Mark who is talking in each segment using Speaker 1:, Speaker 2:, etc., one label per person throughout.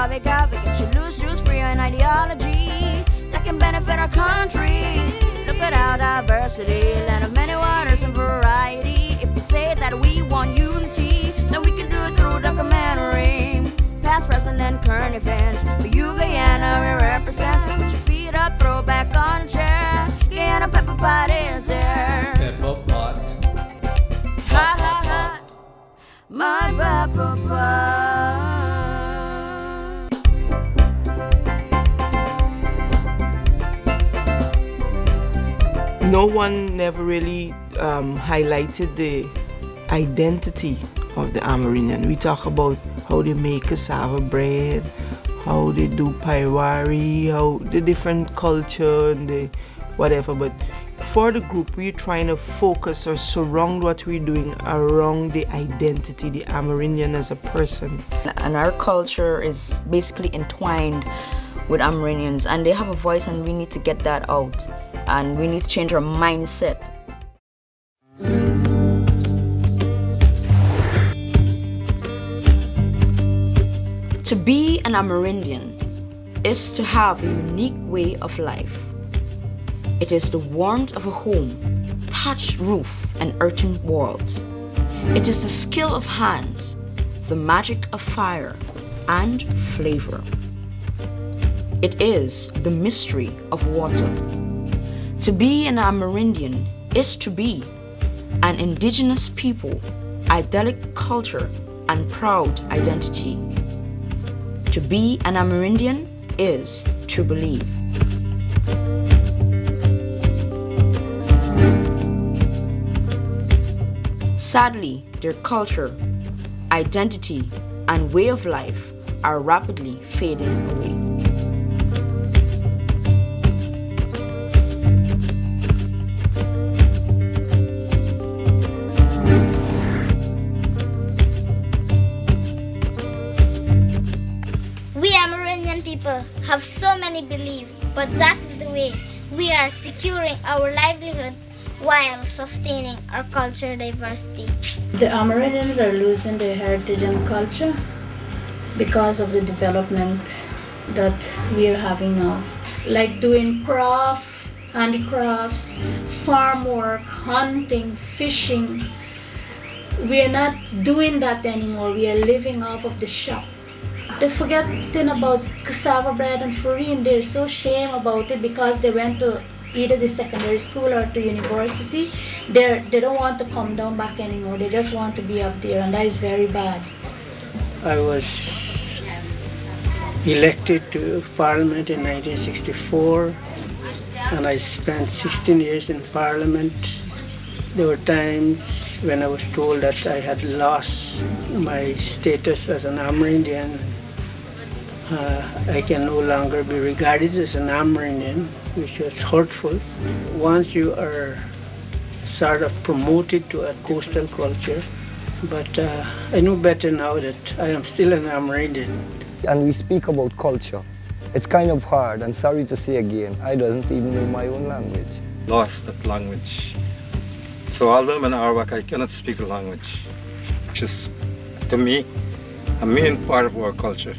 Speaker 1: what we got. We get you loose, juice free on ideology that can benefit our country. Look at our diversity, land of many waters and variety. If we say that we want unity, then we can do it through documentary. Past, present, and current events. For you, Guyana, we represent. So put your feet up, throw back on the chair. Guyana pepper pot is here.
Speaker 2: Pepper pot.
Speaker 1: Hot, hot, hot. My pepper pot.
Speaker 3: No one never really highlighted the identity of the Amerandian. We talk about how they make cassava bread, how they do paiwari, how the different culture and the whatever. But for the group, we're trying to focus or surround what we're doing around the identity, the Amerandian as a person.
Speaker 4: And our culture is basically entwined with Amerandians, and they have a voice, and we need to get that out. And we need to change our mindset. To be an Amerandian is to have a unique way of life. It is the warmth of a home, thatched roof and earthen walls. It is the skill of hands, the magic of fire and flavor. It is the mystery of water. To be an Amerandian is to be an indigenous people, idyllic culture, and proud identity. To be an Amerandian is to believe. Sadly, their culture, identity, and way of life are rapidly fading away.
Speaker 5: We Amerandian people have so many beliefs, but that is the way we are securing our livelihood while sustaining our cultural diversity.
Speaker 6: The Amerandians are losing their heritage and culture because of the development that we are having now. Like doing craft, handicrafts, farm work, hunting, fishing. We are not doing that anymore. We are living off of the shop. They're forgetting about cassava bread and farine. They're so ashamed about it because they went to either the secondary school or to university. They don't want to come down back anymore. They just want to be up there, and that is very bad.
Speaker 7: I was elected to Parliament in 1964, and I spent 16 years in Parliament. There were times when I was told that I had lost my status as an Amerandian. I can no longer be regarded as an Amerandian, which was hurtful. Once you are sort of promoted to a coastal culture, but I know better now that I am still an Amerandian.
Speaker 8: And we speak about culture. It's kind of hard, and sorry to say again, I don't even know my own language.
Speaker 9: Lost that language. So although I'm an Arawak, I cannot speak the language, which is, to me, a main part of our culture.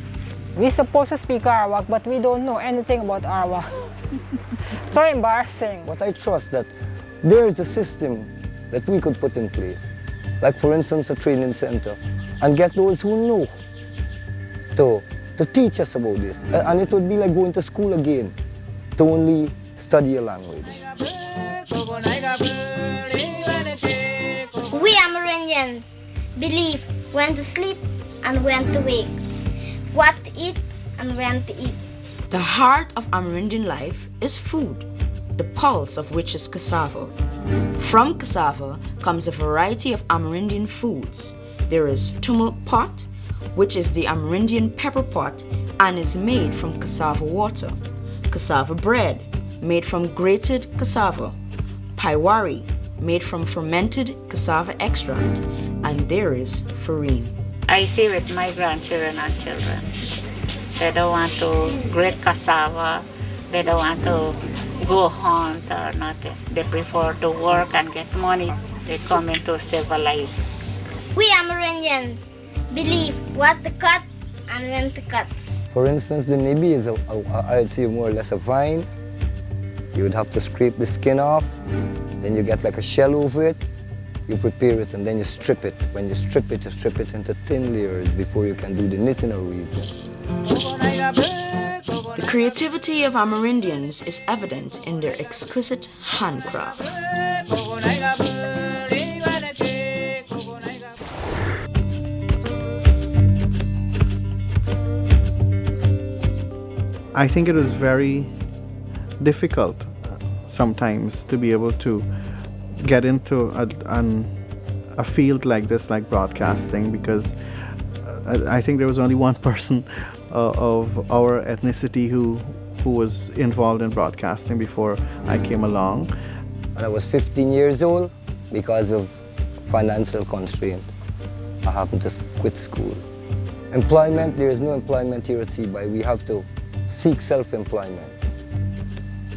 Speaker 10: We're supposed to speak Arawak, but we don't know anything about Arawak. So embarrassing.
Speaker 8: But I trust that there is a system that we could put in place, like for instance a training center, and get those who know to teach us about this. And it would be like going to school again, to only study a language.
Speaker 5: We Amerandians believe when to sleep and when to wake, what to eat and when to eat.
Speaker 4: The heart of Amerandian life is food, the pulse of which is cassava. From cassava comes a variety of Amerandian foods. There is tumult pot, which is the Amerandian pepper pot and is made from cassava water. Cassava bread, made from grated cassava. Paiwari, made from fermented cassava extract. And there is farine.
Speaker 11: I see with my grandchildren and children. They don't want to grate cassava. They don't want to go hunt or nothing. They prefer to work and get money. They come into civilized.
Speaker 5: We Amerandians believe what to cut and when to cut.
Speaker 8: For instance, the nibi is, I'd say, more or less a vine. You would have to scrape the skin off, then you get like a shell over it, you prepare it, and then you strip it. When you strip it into thin layers before you can do the knitting or weaving.
Speaker 4: The creativity of Amerindians is evident in their exquisite handcraft.
Speaker 2: I think it was very difficult sometimes to be able to get into a field like this, like broadcasting, because I think there was only one person of our ethnicity who was involved in broadcasting before I came along.
Speaker 8: When I was 15 years old, because of financial constraint, I happened to quit school. Employment, there is no employment here at Seaby. We have to seek self-employment.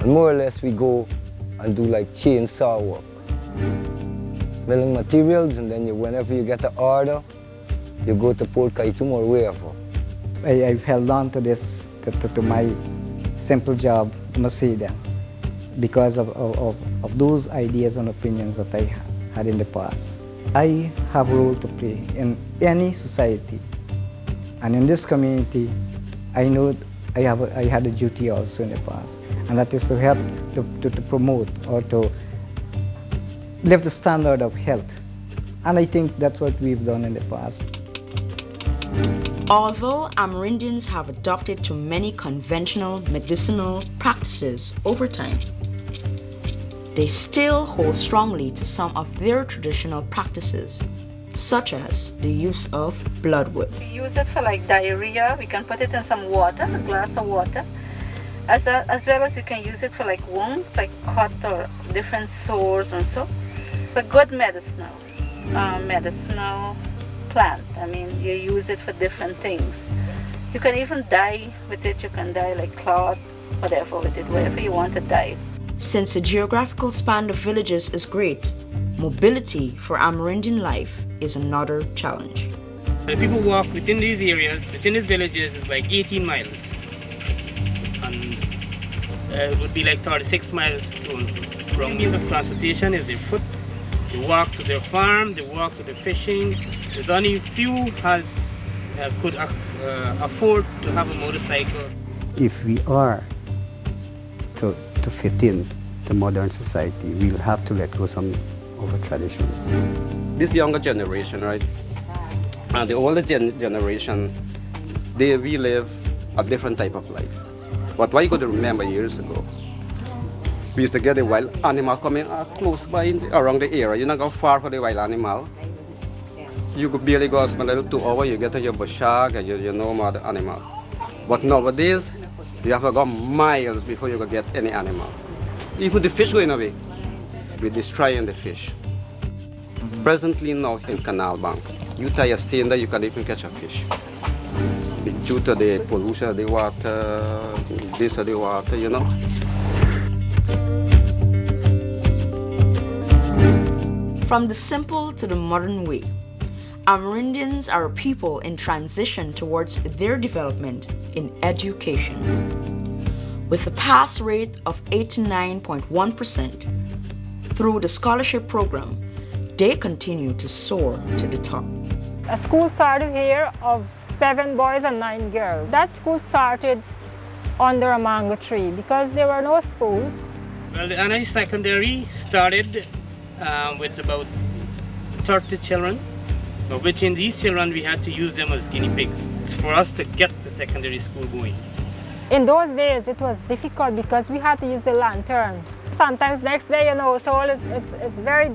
Speaker 8: And more or less we go and do like chainsaw work. Milling materials, and then whenever you get an order, you go to Port Kaitum or wherever.
Speaker 12: I've held on to this, to my simple job, Masida, because of those ideas and opinions that I had in the past. I have a role to play in any society, and in this community, I know I had a duty also in the past, and that is to help to promote or to lift the standard of health. And I think that's what we've done in the past.
Speaker 4: Although Amerindians have adopted to many conventional medicinal practices over time, they still hold strongly to some of their traditional practices, such as the use of bloodwood.
Speaker 13: We use it for like diarrhea. We can put it in some water, a glass of water, as well as we can use it for like wounds, like cut or different sores and so. It's a good medicinal plant. I mean, you use it for different things. You can even dye with it. You can dye like cloth, whatever with it, whatever you want to dye.
Speaker 4: Since the geographical span of villages is great, mobility for Amerindian life is another challenge.
Speaker 14: The people walk within these areas, within these villages, is like 18 miles. And it would be like 36 miles to wrong means of transportation is their foot. They walk to their farm, they walk to the fishing. There's only few could afford to have a motorcycle.
Speaker 15: If we are to fit in the modern society, we'll have to let go some of our traditions.
Speaker 16: This younger generation, right, and the older generation, they relive a different type of life. But what you got to remember years ago, we used to get the wild animal coming close by around the area. You don't go far for the wild animal. You could barely go spend a little 2 hours, you get to your bushag and you know more the animal. But nowadays, you have to go miles before you can get any animal. Even the fish going away, we're destroying the fish. Presently now in Canal Bank, you tie a seine that you can even catch a fish. Due to the pollution of the water, this of the water, you know.
Speaker 4: From the simple to the modern way, Amerindians are a people in transition towards their development in education. With a pass rate of 89.1% through the scholarship program, they continue to soar to the top.
Speaker 10: A school started here of 7 boys and 9 girls. That school started under a mango tree because there were no schools.
Speaker 14: Well, the Anna Secondary started with about 30 children, but which in these children we had to use them as guinea pigs for us to get the secondary school going.
Speaker 10: In those days it was difficult because we had to use the lantern. Sometimes next day, so it's very,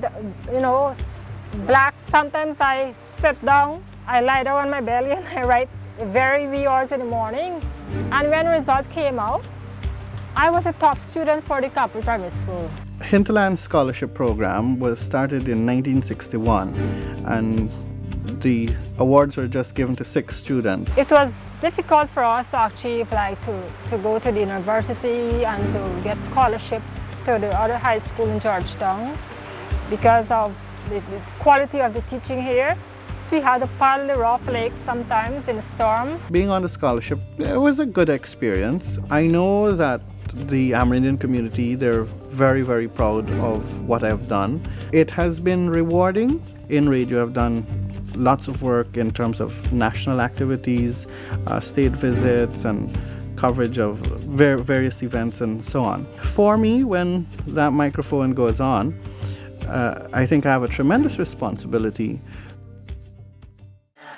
Speaker 10: black. Sometimes I sit down, I lie down on my belly and I write very wee hours in the morning. And when the result came out, I was a top student for the Capital Primary School.
Speaker 2: Hinterland Scholarship Program was started in 1961, and the awards were just given to 6 students.
Speaker 10: It was difficult for us to achieve, to go to the university and to get scholarship to the other high school in Georgetown because of the quality of the teaching here. We had to paddle the rough lakes sometimes in a storm.
Speaker 2: Being on the scholarship, it was a good experience. I know that the Amerindian community, they're very, very proud of what I've done. It has been rewarding. In radio, I've done lots of work in terms of national activities, state visits, and coverage of various events and so on. For me, when that microphone goes on, I think I have a tremendous responsibility.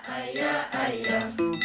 Speaker 1: Aya, aya, aya.